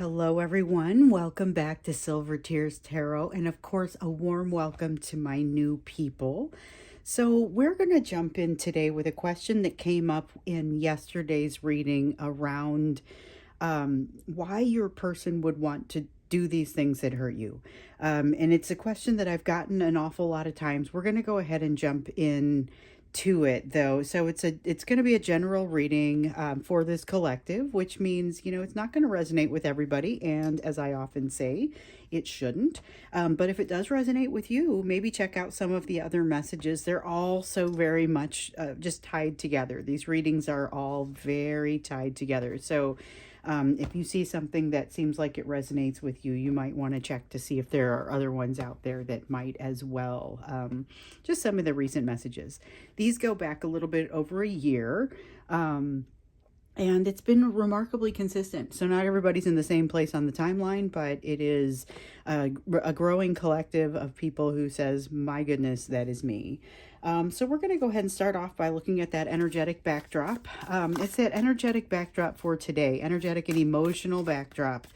Hello, everyone. Welcome back to Silver Tears Tarot, and of course, a warm welcome to my new people. So, we're going to jump in today with a question that came up in yesterday's reading around why your person would want to do these things that hurt you. And it's a question that I've gotten an awful lot of times. We're going to go ahead and jump in to it though. So it's going to be a general reading for this collective, which means, it's not going to resonate with everybody. And as I often say, it shouldn't. But if it does resonate with you, maybe check out some of the other messages. They're all so very much just tied together. These readings are all very tied together. So if you see something that seems like it resonates with you, you might want to check to see if there are other ones out there that might as well. Just some of the recent messages. These go back a little bit over a year. And it's been remarkably consistent. So not everybody's in the same place on the timeline, but it is a growing collective of people who says, my goodness, that is me. So we're going to go ahead and start off by looking at that energetic backdrop. It's that energetic backdrop for today, energetic and emotional backdrop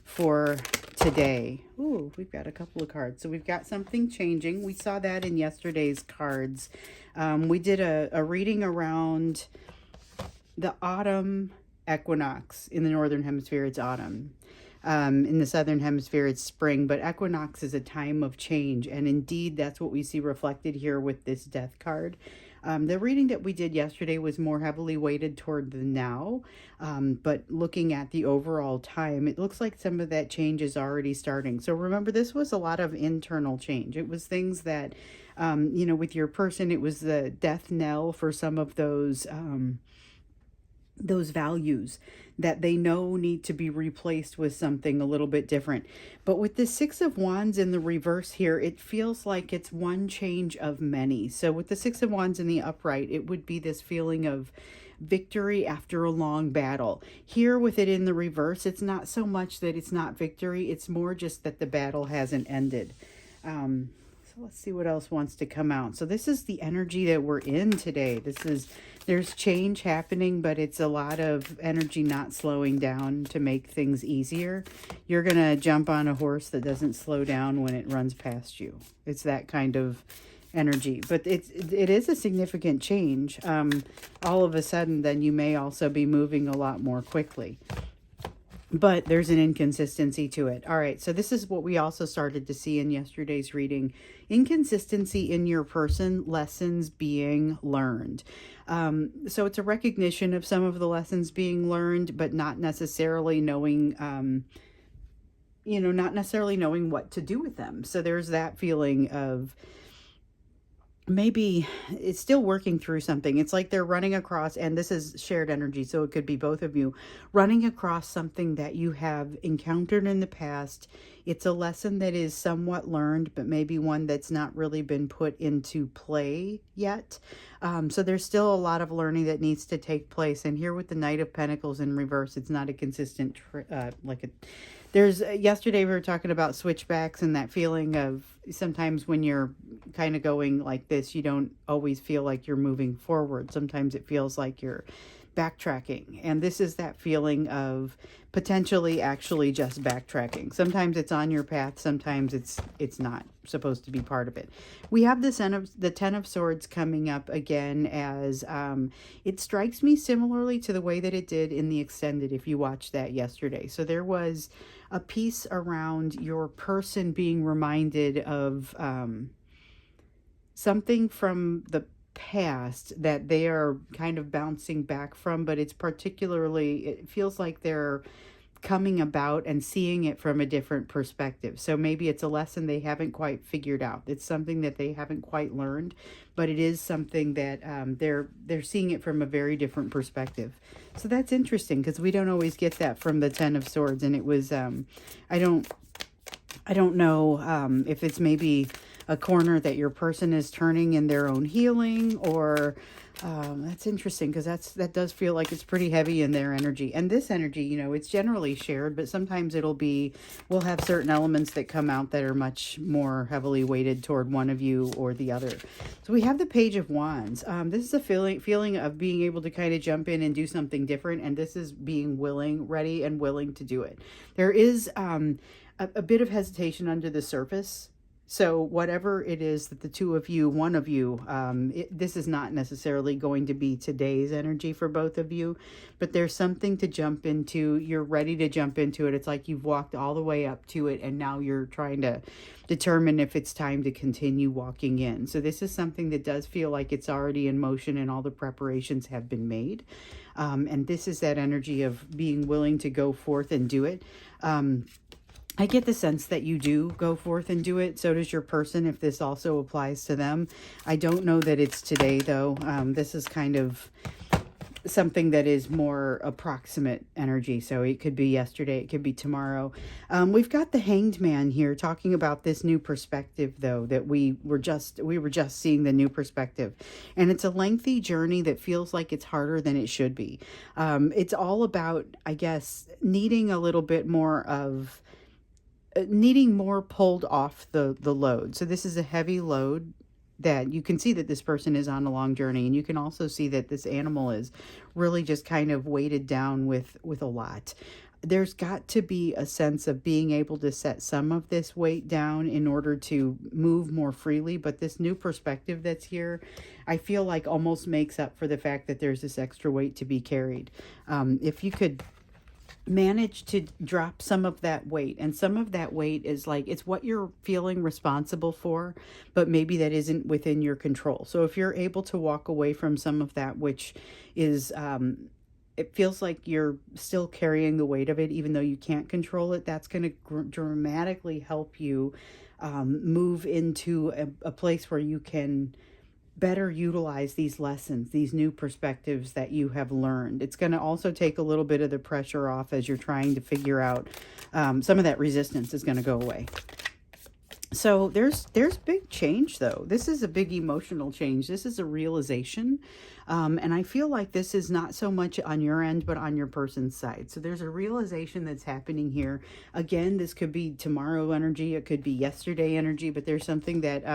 for today. Ooh, we've got a couple of cards. So we've got something changing. We saw that in yesterday's cards. We did a reading around the autumn equinox. In the northern hemisphere, it's autumn. In the southern hemisphere, it's spring, but equinox is a time of change. And indeed, that's what we see reflected here with this death card. The reading that we did yesterday was more heavily weighted toward the now, but looking at the overall time, it looks like some of that change is already starting. So remember, this was a lot of internal change. It was things that, with your person, it was the death knell for some of those values that they know need to be replaced with something a little bit different. But with the Six of Wands in the reverse here, it feels like it's one change of many. So with the Six of Wands in the upright, it would be this feeling of victory after a long battle. Here with it in the reverse, it's not so much that it's not victory, it's more just that the battle hasn't ended. So let's see what else wants to come out. So this is the energy that we're in today. There's change happening, but it's a lot of energy not slowing down to make things easier. You're going to jump on a horse that doesn't slow down when it runs past you. It's that kind of energy, but it is a significant change. All of a sudden, then you may also be moving a lot more quickly. But there's an inconsistency to it. All right, so this is what we also started to see in yesterday's reading. Inconsistency in your person, lessons being learned. So it's a recognition of some of the lessons being learned, but not necessarily knowing, not necessarily knowing what to do with them. So there's that feeling of maybe it's still working through something. It's like they're running across, and this is shared energy, so it could be both of you running across something that you have encountered in the past. It's a lesson that is somewhat learned, but maybe one that's not really been put into play yet. So there's still a lot of learning that needs to take place. And here with the Knight of Pentacles in reverse, it's not a consistent yesterday we were talking about switchbacks and that feeling of sometimes when you're kind of going like this, you don't always feel like you're moving forward. Sometimes it feels like you're backtracking. And this is that feeling of potentially actually just backtracking. Sometimes it's on your path. Sometimes it's not supposed to be part of it. We have the Ten of Swords coming up again as it strikes me similarly to the way that it did in the extended, if you watched that yesterday. So there was a piece around your person being reminded of something from the past that they are kind of bouncing back from, but it feels like they're coming about and seeing it from a different perspective. So maybe it's a lesson they haven't quite figured out. It's something that they haven't quite learned, but it is something that they're seeing it from a very different perspective. So that's interesting because we don't always get that from the Ten of Swords. And it was I don't know if it's maybe a corner that your person is turning in their own healing, or That's interesting because that does feel like it's pretty heavy in their energy. And this energy, it's generally shared, but sometimes we'll have certain elements that come out that are much more heavily weighted toward one of you or the other. So we have the Page of Wands. This is a feeling of being able to kind of jump in and do something different, and this is being ready and willing to do it. There is a bit of hesitation under the surface. So whatever it is that the two of you, one of you, this is not necessarily going to be today's energy for both of you, but there's something to jump into. You're ready to jump into it. It's like you've walked all the way up to it, and now you're trying to determine if it's time to continue walking in. So this is something that does feel like it's already in motion and all the preparations have been made. And this is that energy of being willing to go forth and do it. I get the sense that you do go forth and do it. So does your person, if this also applies to them. I don't know that it's today, though. This is kind of something that is more approximate energy. So it could be yesterday, it could be tomorrow. We've got the Hanged Man here talking about this new perspective, though, that we were just seeing the new perspective. And it's a lengthy journey that feels like it's harder than it should be. It's all about, I guess, needing a little bit more of needing more pulled off the load. So this is a heavy load that you can see that this person is on a long journey, and you can also see that this animal is really just kind of weighted down with a lot. There's got to be a sense of being able to set some of this weight down in order to move more freely, but this new perspective that's here, I feel like almost makes up for the fact that there's this extra weight to be carried. If you could manage to drop some of that weight, and some of that weight is like it's what you're feeling responsible for, but maybe that isn't within your control. So if you're able to walk away from some of that, which is it feels like you're still carrying the weight of it even though you can't control it, that's going to dramatically help you move into a place where you can better utilize these lessons, these new perspectives that you have learned. It's going to also take a little bit of the pressure off as you're trying to figure out some of that resistance is going to go away. So there's big change, though. This is a big emotional change. This is a realization. And I feel like this is not so much on your end, but on your person's side. So there's a realization that's happening here. Again, this could be tomorrow energy. It could be yesterday energy, but there's something that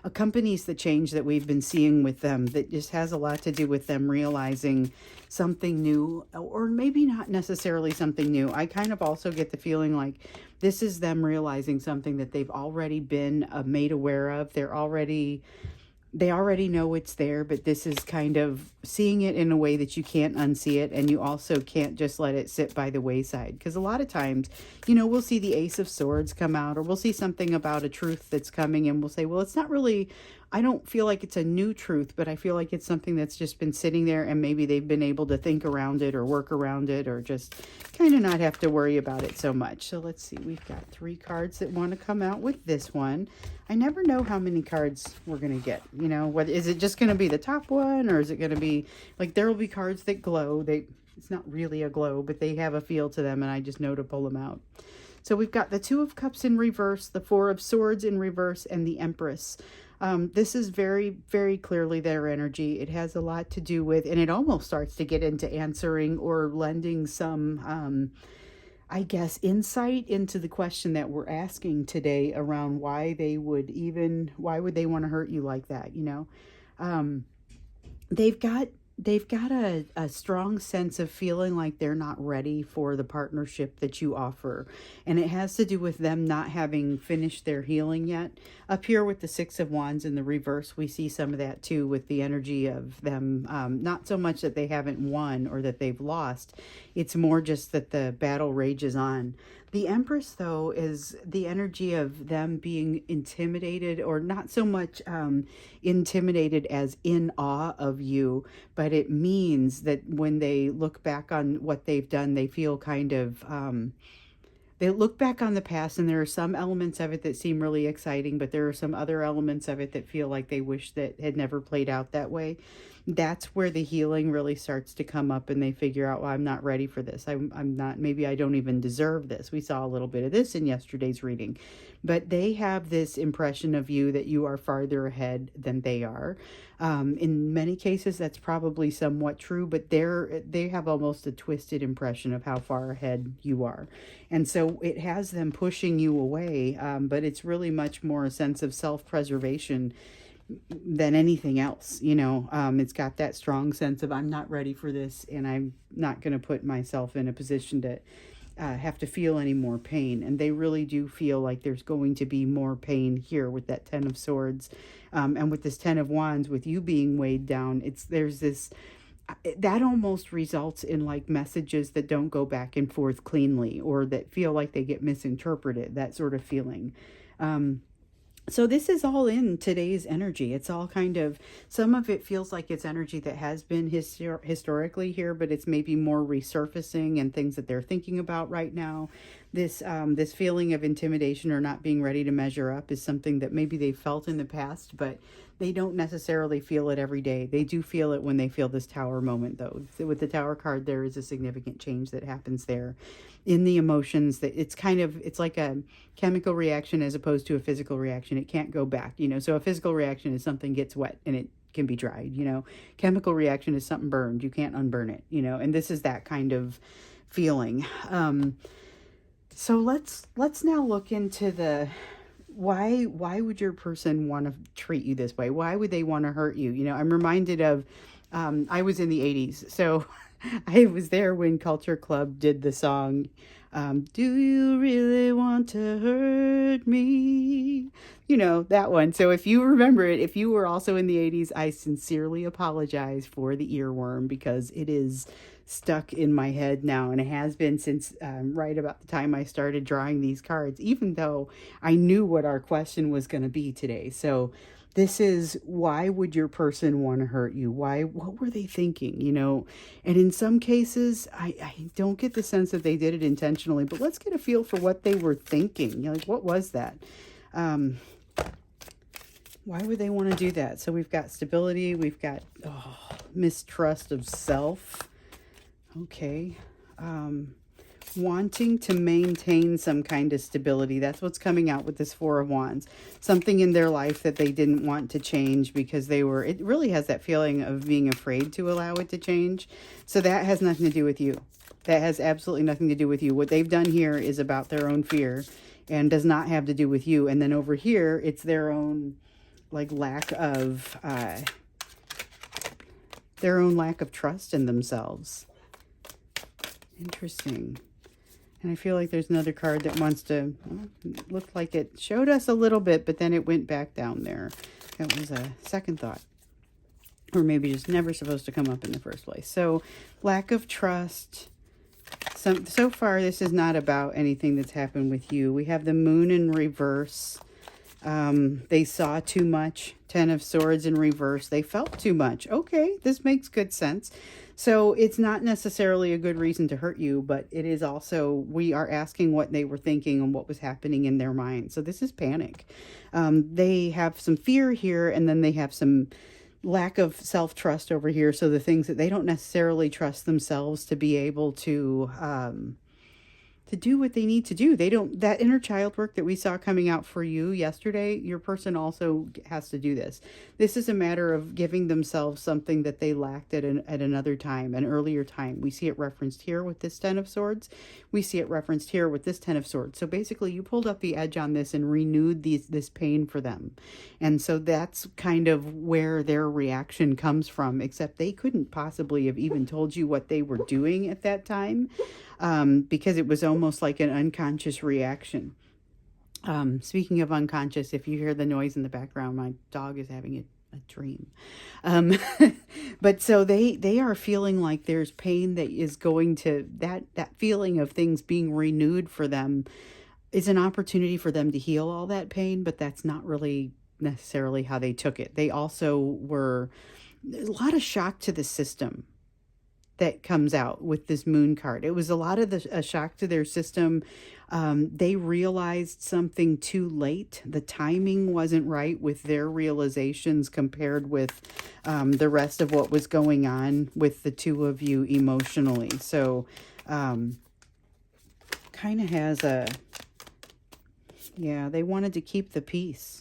accompanies the change that we've been seeing with them that just has a lot to do with them realizing something new, or maybe not necessarily something new. I kind of also get the feeling like this is them realizing something that they've already been made aware of. They already know it's there, but this is kind of seeing it in a way that you can't unsee it, and you also can't just let it sit by the wayside. Because a lot of times, we'll see the Ace of Swords come out, or we'll see something about a truth that's coming, and we'll say, well, it's not really, I don't feel like it's a new truth, but I feel like it's something that's just been sitting there, and maybe they've been able to think around it or work around it, or just kind of not have to worry about it so much. So let's see, we've got 3 cards that want to come out with this one. I never know how many cards we're going to get. Whether is it just going to be the top one, or is it going to be like there will be cards that glow. It's not really a glow, but they have a feel to them, and I just know to pull them out. So we've got the 2 of Cups in reverse, the 4 of Swords in reverse, and the Empress. This is very, very clearly their energy. It has a lot to do with, and it almost starts to get into answering or lending some I guess, insight into the question that we're asking today around why would they want to hurt you like that, They've got a strong sense of feeling like they're not ready for the partnership that you offer. And it has to do with them not having finished their healing yet. Up here with the 6 of Wands in the reverse, we see some of that too with the energy of them. Not so much that they haven't won or that they've lost. It's more just that the battle rages on. The Empress, though, is the energy of them being intimidated, or not so much intimidated as in awe of you, but it means that when they look back on what they've done, they feel kind of, they look back on the past, and there are some elements of it that seem really exciting, but there are some other elements of it that feel like they wish that had never played out that way. that's where the healing really starts to come up, and they figure out, well, I'm not ready for this. I'm not, maybe I don't even deserve this. We saw a little bit of this in yesterday's reading, but they have this impression of you that you are farther ahead than they are. In many cases, that's probably somewhat true, but they have almost a twisted impression of how far ahead you are. And so it has them pushing you away, but it's really much more a sense of self-preservation than anything else. It's got that strong sense of, I'm not ready for this, and I'm not going to put myself in a position to have to feel any more pain. And they really do feel like there's going to be more pain here with that Ten of Swords, and with this Ten of Wands, with you being weighed down. There's this that almost results in like messages that don't go back and forth cleanly, or that feel like they get misinterpreted, that sort of feeling. So this is all in today's energy. It's all kind of, some of it feels like it's energy that has been historically here, but it's maybe more resurfacing and things that they're thinking about right now. This feeling of intimidation or not being ready to measure up is something that maybe they felt in the past, but they don't necessarily feel it every day. They do feel it when they feel this Tower moment, though. With the Tower card, there is a significant change that happens there in the emotions. That it's like a chemical reaction as opposed to a physical reaction. It can't go back, so a physical reaction is something gets wet and it can be dried. Chemical reaction is something burned. You can't unburn it, and this is that kind of feeling. So let's now look into the why would your person want to treat you this way? Why would they want to hurt you? I'm reminded of I was in the 80s, so I was there when Culture Club did the song, do you really want to hurt me? That one. So if you remember it, if you were also in the 80s, I sincerely apologize for the earworm, because it is stuck in my head now, and it has been since right about the time I started drawing these cards, even though I knew what our question was going to be today. So this is, why would your person want to hurt you? What were they thinking? And in some cases, I don't get the sense that they did it intentionally, but let's get a feel for what they were thinking. Like, what was that? Why would they want to do that? So we've got stability. We've got mistrust of self. Okay. Wanting to maintain some kind of stability. That's what's coming out with this Four of Wands. Something in their life that they didn't want to change because it really has that feeling of being afraid to allow it to change. So that has nothing to do with you. That has absolutely nothing to do with you. What they've done here is about their own fear and does not have to do with you. And then over here, it's their own lack of trust in themselves. Interesting. And I feel like there's another card that wants to, look like it showed us a little bit, but then it went back down there. That was a second thought. Or maybe just never supposed to come up in the first place. So lack of trust. So far, this is not about anything that's happened with you. We have the Moon in reverse. They saw too much. Ten of Swords in reverse. They felt too much. Okay, this makes good sense. So it's not necessarily a good reason to hurt you, but it is also, we are asking what they were thinking and what was happening in their mind. So this is panic. They have some fear here, and then they have some lack of self-trust over here. So the things that they don't necessarily trust themselves to be able to do what they need to do. That inner child work that we saw coming out for you yesterday, your person also has to do this. This is a matter of giving themselves something that they lacked at another time, an earlier time. We see it referenced here with this Ten of Swords. We see it referenced here with this Ten of Swords. So basically you pulled up the edge on this and renewed this pain for them. And so that's kind of where their reaction comes from, except they couldn't possibly have even told you what they were doing at that time. Because it was almost like an unconscious reaction. Speaking of unconscious, if you hear the noise in the background, my dog is having a dream. But so they are feeling like there's pain that is going to, that feeling of things being renewed for them is an opportunity for them to heal all that pain, but that's not really necessarily how they took it. They also were a lot of shock to the system. that comes out with this moon card. It was a lot of a shock to their system. They realized something too late. The timing wasn't right with their realizations compared with the rest of what was going on with the two of you emotionally. So kind of has a, yeah, they wanted to keep the peace.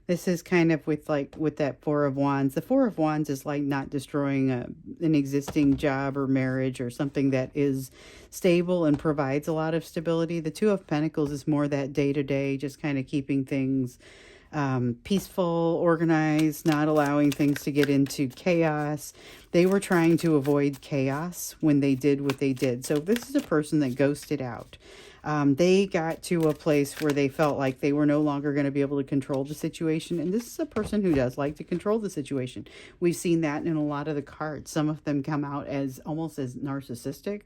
This is kind of with that Four of Wands. The Four of Wands is like not destroying an existing job or marriage or something that is stable and provides a lot of stability. The Two of Pentacles is more that day-to-day, just kind of keeping things peaceful, organized, not allowing things to get into chaos. They were trying to avoid chaos when they did what they did. So this is a person that ghosted out. They got to a place where they felt like they were no longer going to be able to control the situation. And this is a person who does like to control the situation. We've seen that in a lot of the cards. Some of them come out as almost as narcissistic.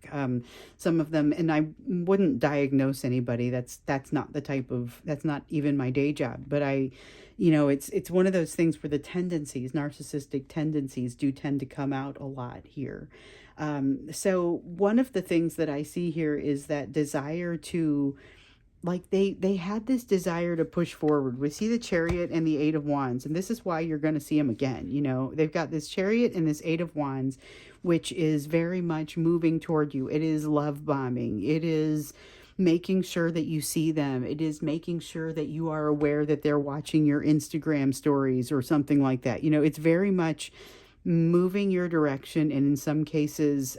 Some of them, and I wouldn't diagnose anybody. That's not the type of, that's not even my day job. But it's one of those things where the tendencies, narcissistic tendencies, do tend to come out a lot here. So one of the things that I see here is that desire to, like they had this desire to push forward. We see the Chariot and the Eight of Wands, and this is why you're going to see them again. They've got this Chariot and this Eight of Wands, which is very much moving toward you. It is love bombing. It is making sure that you see them. It is making sure that you are aware that they're watching your Instagram stories or something like that. It's very much moving your direction, and in some cases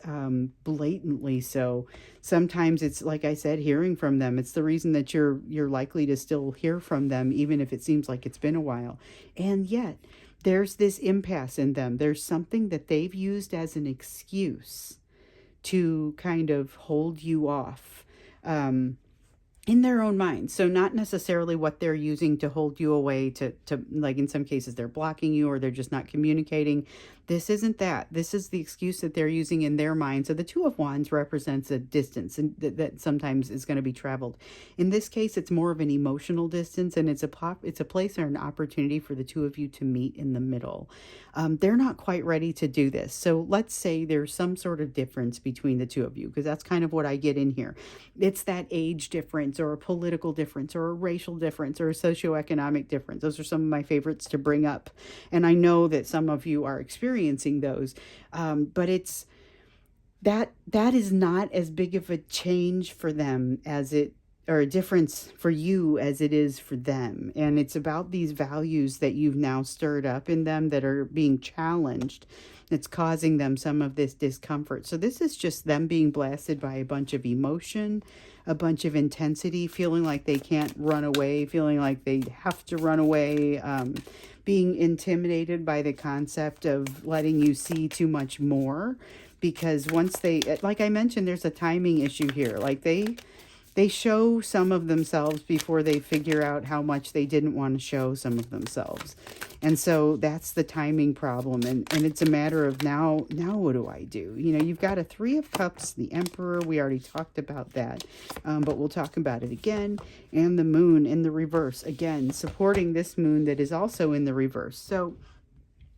blatantly so. Sometimes it's, like I said, hearing from them. It's the reason that you're likely to still hear from them even if it seems like it's been a while. And yet there's this impasse in them. There's something that they've used as an excuse to kind of hold you off in their own mind. So not necessarily what they're using to hold you away, to like in some cases they're blocking you or they're just not communicating. This isn't that. This is the excuse that they're using in their mind. So the Two of Wands represents a distance, and that sometimes is going to be traveled. In this case, it's more of an emotional distance, and it's a place or an opportunity for the two of you to meet in the middle. They're not quite ready to do this. So let's say there's some sort of difference between the two of you, because that's kind of what I get in here. It's that age difference or a political difference or a racial difference or a socioeconomic difference. Those are some of my favorites to bring up. And I know that some of you are experiencing those, but it's that is not as big of a change for them as it, or a difference for you as it is for them. And it's about these values that you've now stirred up in them that are being challenged. It's causing them some of this discomfort. So this is just them being blasted by a bunch of emotion, a bunch of intensity, feeling like they can't run away, feeling like they have to run away, being intimidated by the concept of letting you see too much more. Because once they, like I mentioned, there's a timing issue here. Like they show some of themselves before they figure out how much they didn't want to show some of themselves. And so that's the timing problem. And it's a matter of now what do I do? You've got a Three of Cups, the Emperor. We already talked about that, but we'll talk about it again. And the Moon in the reverse, again, supporting this Moon that is also in the reverse. So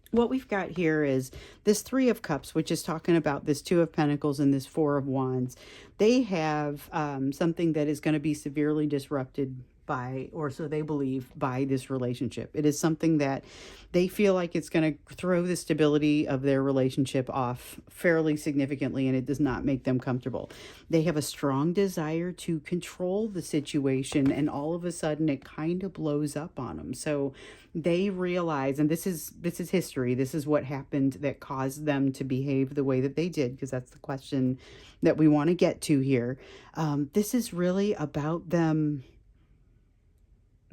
what we've got here is this Three of Cups, which is talking about this Two of Pentacles and this Four of Wands. They have something that is going to be severely disrupted by, or so they believe, by this relationship. It is something that they feel like it's going to throw the stability of their relationship off fairly significantly, and it does not make them comfortable. They have a strong desire to control the situation, and all of a sudden it kind of blows up on them. So they realize, and this is history, this is what happened that caused them to behave the way that they did, because that's the question that we want to get to here. This is really about them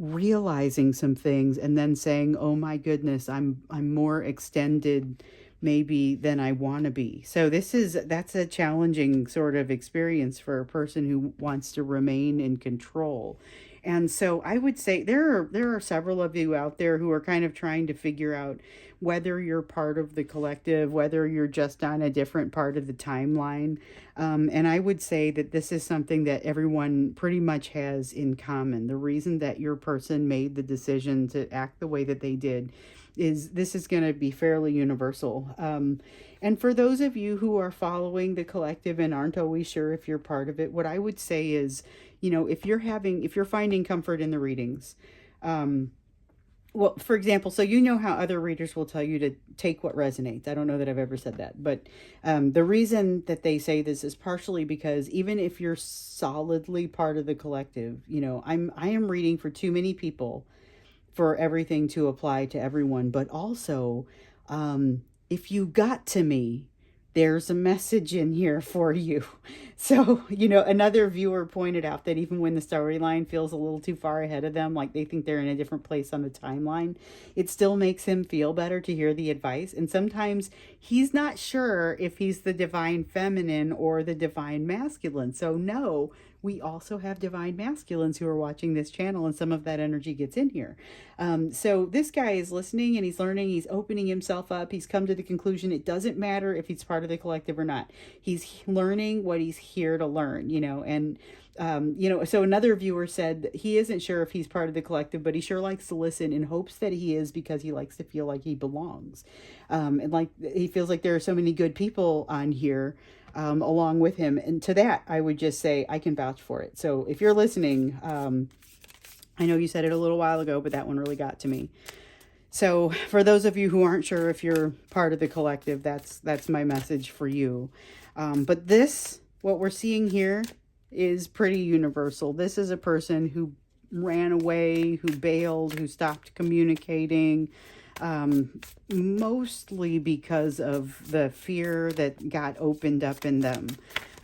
realizing some things and then saying, oh my goodness, I'm more extended maybe than I want to be. So that's a challenging sort of experience for a person who wants to remain in control. And so I would say there are several of you out there who are kind of trying to figure out whether you're part of the collective, whether you're just on a different part of the timeline. And I would say that this is something that everyone pretty much has in common. The reason that your person made the decision to act the way that they did is this is going to be fairly universal. And for those of you who are following the collective and aren't always sure if you're part of it, what I would say is, if you're finding comfort in the readings, um, well, for example, so you know how other readers will tell you to take what resonates. I don't know that I've ever said that, but the reason that they say this is partially because even if you're solidly part of the collective, I am reading for too many people for everything to apply to everyone. But also, if you got to me, there's a message in here for you. So, another viewer pointed out that even when the storyline feels a little too far ahead of them, like they think they're in a different place on the timeline, it still makes him feel better to hear the advice. And sometimes he's not sure if he's the divine feminine or the divine masculine. So, no, we also have divine masculines who are watching this channel, and some of that energy gets in here. So this guy is listening and he's learning, he's opening himself up. He's come to the conclusion it doesn't matter if he's part of the collective or not. He's learning what he's here to learn, and so another viewer said that he isn't sure if he's part of the collective, but he sure likes to listen in hopes that he is, because he likes to feel like he belongs. And like he feels like there are so many good people on here along with him. And to that, I would just say I can vouch for it. So if you're listening, I know you said it a little while ago, but that one really got to me. So for those of you who aren't sure if you're part of the collective, that's my message for you. But what we're seeing here is pretty universal. This is a person who ran away, who bailed, who stopped communicating, mostly because of the fear that got opened up in them.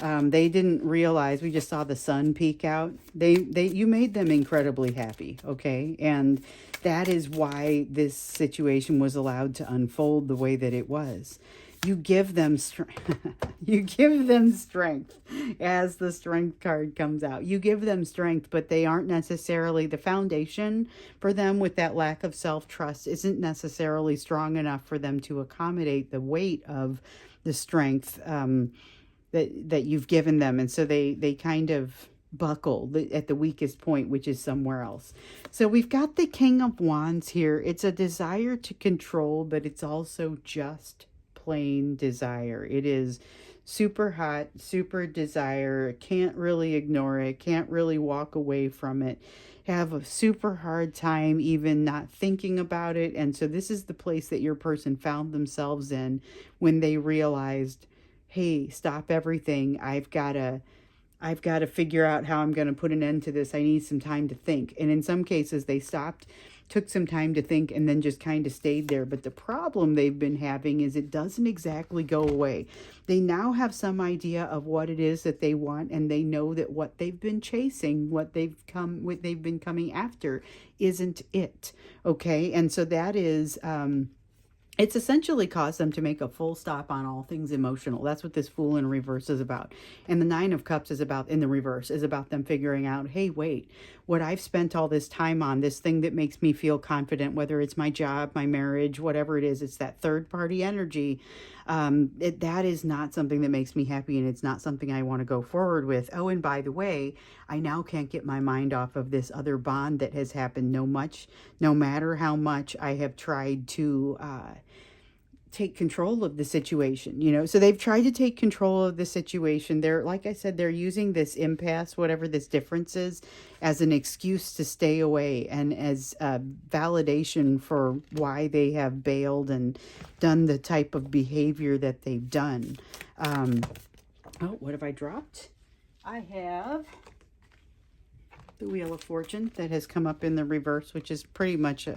They didn't realize, we just saw the sun peek out. You made them incredibly happy, okay? And that is why this situation was allowed to unfold the way that it was. You give them strength. You give them strength as the strength card comes out. You give them strength, but they aren't necessarily the foundation for them. With that lack of self-trust isn't necessarily strong enough for them to accommodate the weight of the strength that you've given them. And so they kind of buckle at the weakest point, which is somewhere else. So we've got the King of Wands here. It's a desire to control, but it's also just plain desire. It is super hot, super desire. Can't really ignore it. Can't really walk away from it. Have a super hard time even not thinking about it. And so this is the place that your person found themselves in when they realized, hey, stop everything. I've got to figure out how I'm going to put an end to this. I need some time to think. And in some cases, they stopped, took some time to think, and then just kind of stayed there. But the problem they've been having is it doesn't exactly go away. They now have some idea of what it is that they want, and they know that what they've been chasing, what they've been coming after, isn't it. Okay? And so that is it's essentially caused them to make a full stop on all things emotional. That's what this Fool in reverse is about. And the Nine of Cups is about, in the reverse, is about them figuring out, hey, wait, what I've spent all this time on, this thing that makes me feel confident, whether it's my job, my marriage, whatever it is, it's that third party energy. That is not something that makes me happy, and it's not something I want to go forward with. Oh, and by the way, I now can't get my mind off of this other bond that has happened no matter how much I have tried to take control of the situation, so they've tried to take control of the situation. They're, like I said, they're using this impasse, whatever this difference is, as an excuse to stay away and as validation for why they have bailed and done the type of behavior that they've done. What have I dropped? I have the Wheel of Fortune that has come up in the reverse, which is pretty much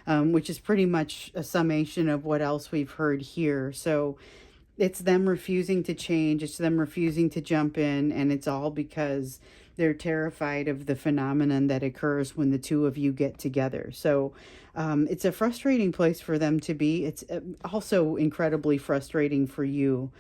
which is pretty much a summation of what else we've heard here. So it's them refusing to change. It's them refusing to jump in. And it's all because they're terrified of the phenomenon that occurs when the two of you get together. So it's a frustrating place for them to be. It's also incredibly frustrating for you.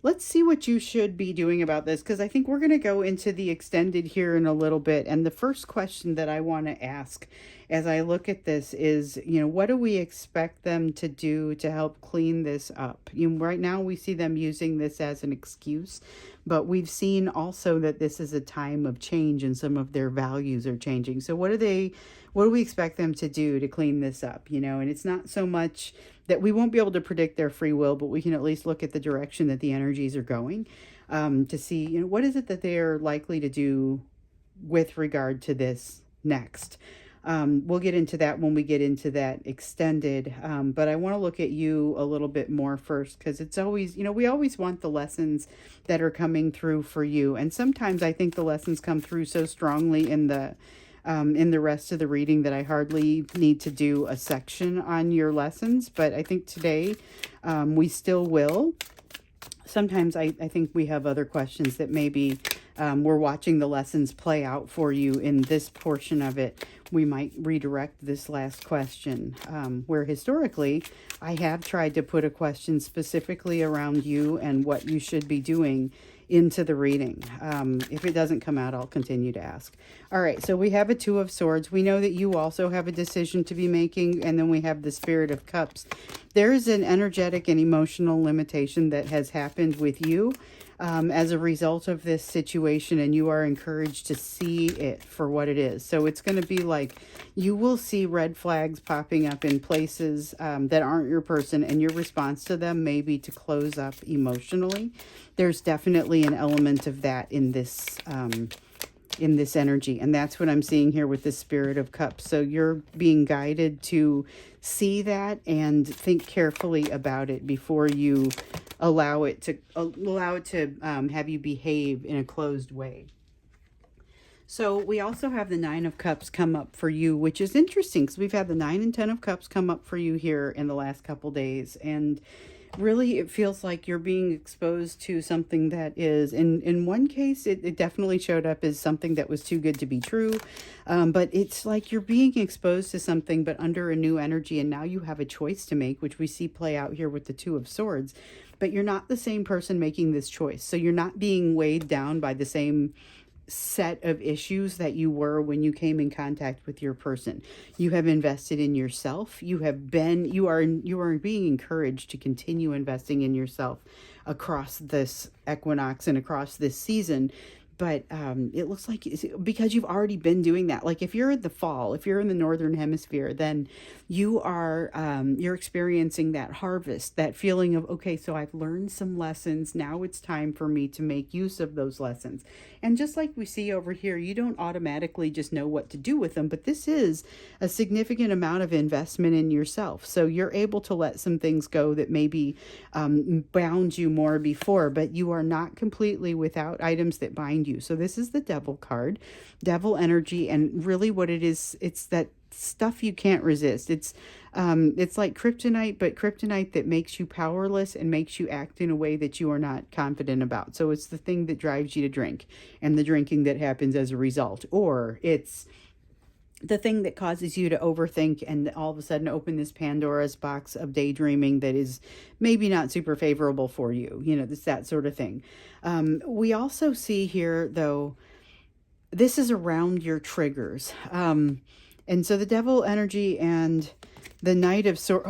Let's see what you should be doing about this, because I think we're going to go into the extended here in a little bit. And the first question that I want to ask, as I look at this is, what do we expect them to do to help clean this up? Right now we see them using this as an excuse, but we've seen also that this is a time of change and some of their values are changing. So what do we expect them to do to clean this up? And it's not so much that we won't be able to predict their free will, but we can at least look at the direction that the energies are going, to see, what is it that they're likely to do with regard to this next. We'll get into that when we get into that extended, but I want to look at you a little bit more first, because it's always, we always want the lessons that are coming through for you. And sometimes I think the lessons come through so strongly in the rest of the reading that I hardly need to do a section on your lessons. But I think today we still will. Sometimes I think we have other questions that maybe we're watching the lessons play out for you in this portion of it. We might redirect this last question, where historically I have tried to put a question specifically around you and what you should be doing into the reading. If it doesn't come out, I'll continue to ask. All right, so we have a Two of Swords. We know that you also have a decision to be making, and then we have the Spirit of Cups. There is an energetic and emotional limitation that has happened with you as a result of this situation, and you are encouraged to see it for what it is. So it's going to be like you will see red flags popping up in places that aren't your person, and your response to them may be to close up emotionally. There's definitely an element of that in this energy, and that's what I'm seeing here with the Spirit of Cups. So you're being guided to see that and think carefully about it before you allow it to have you behave in a closed way. So we also have the Nine of Cups come up for you, which is interesting because we've had the 9 and 10 of Cups come up for you here in the last couple days. And really, it feels like you're being exposed to something that is, in one case, it definitely showed up as something that was too good to be true. But it's like you're being exposed to something, but under a new energy. And now you have a choice to make, which we see play out here with the Two of Swords. But you're not the same person making this choice. So you're not being weighed down by the same set of issues that you were when you came in contact with your person. You have invested in yourself. You are being encouraged to continue investing in yourself across this equinox and across this season. But it looks like because you've already been doing that. Like if you're in the fall, if you're in the northern hemisphere, then you're experiencing that harvest, that feeling of, okay, so I've learned some lessons. Now it's time for me to make use of those lessons. And just like we see over here, you don't automatically just know what to do with them, but this is a significant amount of investment in yourself. So you're able to let some things go that maybe bound you more before, but you are not completely without items that bind you. So this is the Devil card, Devil energy, and really what it is, it's that stuff you can't resist. It's like kryptonite, but kryptonite that makes you powerless and makes you act in a way that you are not confident about. So it's the thing that drives you to drink and the drinking that happens as a result, or it's the thing that causes you to overthink and all of a sudden open this Pandora's box of daydreaming that is maybe not super favorable for you. It's that sort of thing. We also see here, though, this is around your triggers. And so the Devil energy and the Knight of Swords.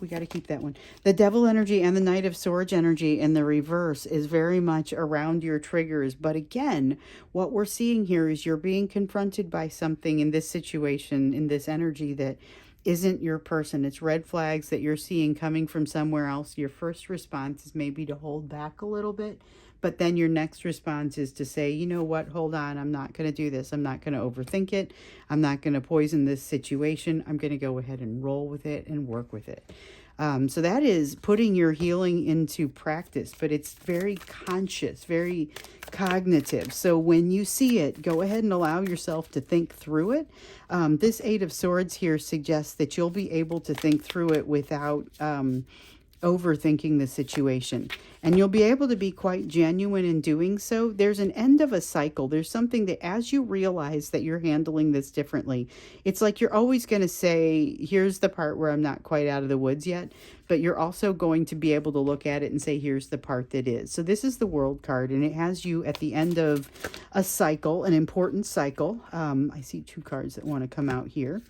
We got to keep that one. The Devil energy and the Knight of Swords energy in the reverse is very much around your triggers. But again, what we're seeing here is you're being confronted by something in this situation, in this energy that isn't your person. It's red flags that you're seeing coming from somewhere else. Your first response is maybe to hold back a little bit. But then your next response is to say, you know what, hold on, I'm not going to do this. I'm not going to overthink it. I'm not going to poison this situation. I'm going to go ahead and roll with it and work with it. So that is putting your healing into practice, but it's very conscious, very cognitive. So when you see it, go ahead and allow yourself to think through it. This Eight of Swords here suggests that you'll be able to think through it without overthinking the situation. And you'll be able to be quite genuine in doing so. There's an end of a cycle. There's something that as you realize that you're handling this differently, it's like you're always going to say, here's the part where I'm not quite out of the woods yet, but you're also going to be able to look at it and say, here's the part that is. So this is the World card, and it has you at the end of a cycle, an important cycle. I see two cards that want to come out here.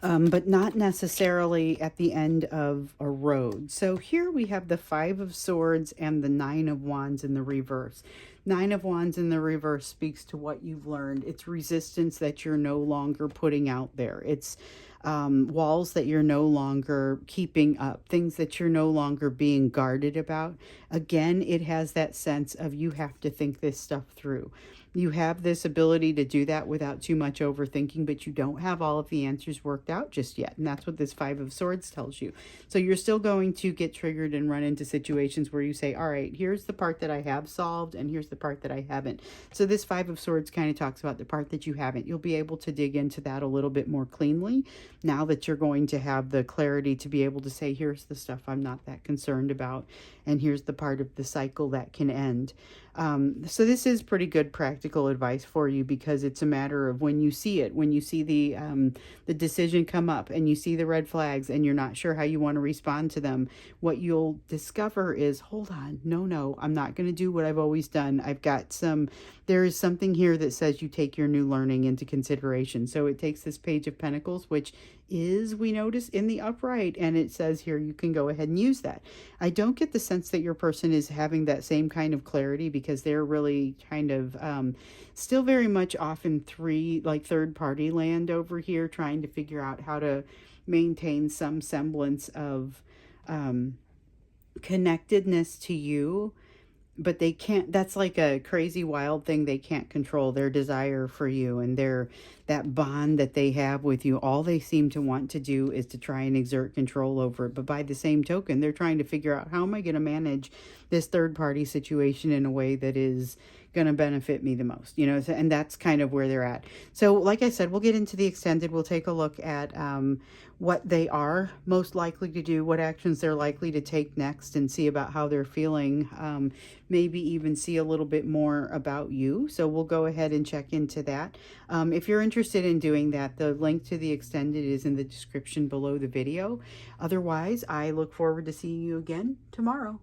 But not necessarily at the end of a road. So here we have the Five of Swords and the Nine of Wands in the reverse. Nine of Wands in the reverse speaks to what you've learned. It's resistance that you're no longer putting out there. It's walls that you're no longer keeping up, things that you're no longer being guarded about. Again, it has that sense of you have to think this stuff through. You have this ability to do that without too much overthinking, but you don't have all of the answers worked out just yet. And that's what this Five of Swords tells you. So you're still going to get triggered and run into situations where you say, all right, here's the part that I have solved and here's the part that I haven't. So this Five of Swords kind of talks about the part that you haven't. You'll be able to dig into that a little bit more cleanly now that you're going to have the clarity to be able to say, here's the stuff I'm not that concerned about, and here's the part of the cycle that can end. So this is pretty good practical advice for you, because it's a matter of when you see it, when you see the decision come up and you see the red flags and you're not sure how you want to respond to them, what you'll discover is, hold on, no, I'm not going to do what I've always done. There is something here that says you take your new learning into consideration. So it takes this Page of Pentacles, which is, we notice, in the upright, and it says here you can go ahead and use that. I don't get the sense that your person is having that same kind of clarity, because they're really kind of still very much off in third party land over here, trying to figure out how to maintain some semblance of connectedness to you. But they can't, that's like a crazy wild thing they can't control, their desire for you and that bond that they have with you. All they seem to want to do is to try and exert control over it. But by the same token, they're trying to figure out, how am I going to manage this third party situation in a way that is going to benefit me the most, and that's kind of where they're at. So like I said, we'll get into the extended. We'll take a look at what they are most likely to do, what actions they're likely to take next, and see about how they're feeling, maybe even see a little bit more about you. So we'll go ahead and check into that. If you're interested in doing that, the link to the extended is in the description below the video. Otherwise, I look forward to seeing you again tomorrow.